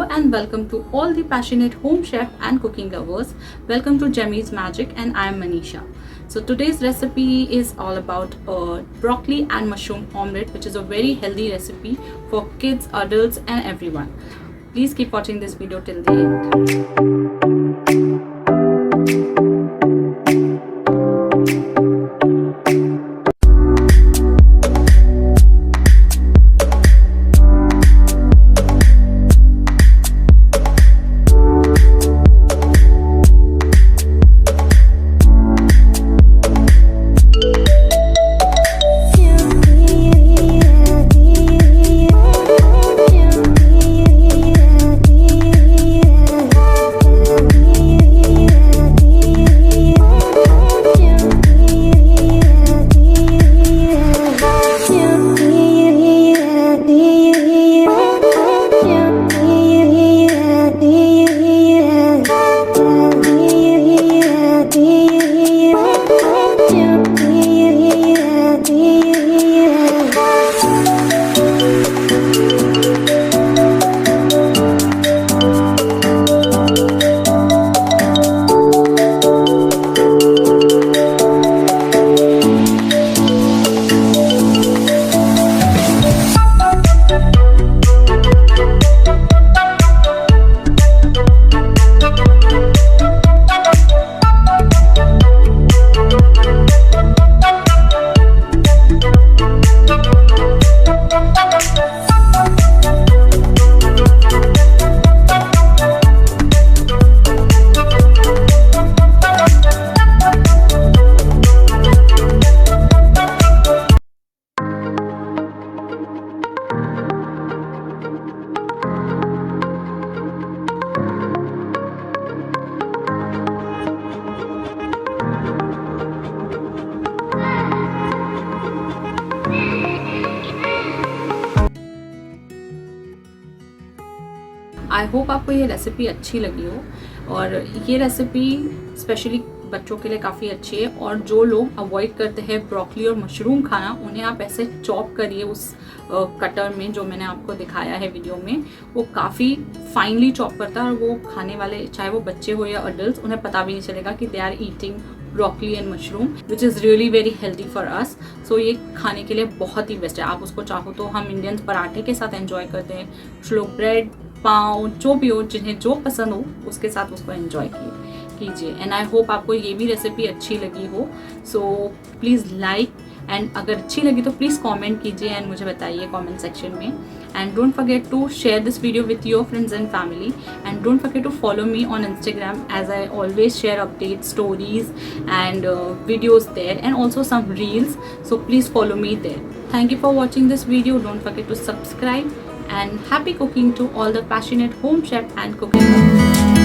and welcome to all the passionate home chef and cooking lovers. Welcome to Gemis Magic and I am Manisha. So today's recipe is all about broccoli and mushroom omelette, which is a very healthy recipe for kids, adults and everyone. Please keep watching this video till the end. I hope आपको ये recipe अच्छी लगी हो और ये recipe specially बच्चों के लिए काफ़ी अच्छी है। और जो लोग अवॉइड करते हैं ब्रोकली और मशरूम खाना, उन्हें आप ऐसे चॉप करिए उस कटर में जो मैंने आपको दिखाया है वीडियो में। वो काफ़ी फाइनली चॉप करता है और वो खाने वाले, चाहे वो बच्चे हो या अडल्ट, उन्हें पता भी नहीं चलेगा कि they are eating broccoli and mushroom, which is really very healthy for us. So ये खाने के लिए बहुत ही बेस्ट है। आप उसको चाहो तो हम इंडियंस पराठे के साथ एंजॉय करते हैं, कुछ लोग ब्रेड, पाव, जो भी हो, जिन्हें जो पसंद हो उसके साथ उसको एंजॉय कीजिए। एंड आई होप आपको ये भी रेसिपी अच्छी लगी हो। सो प्लीज़ लाइक, एंड अगर अच्छी लगी तो प्लीज़ कमेंट कीजिए एंड मुझे बताइए कमेंट सेक्शन में। And don't forget to share this video with your friends and family, and don't forget to follow me on Instagram, as I always share updates, stories and videos there, and also some reels, so please follow me there. Thank you for watching this video. Don't forget to subscribe, and happy cooking to all the passionate home chef and cooking lovers.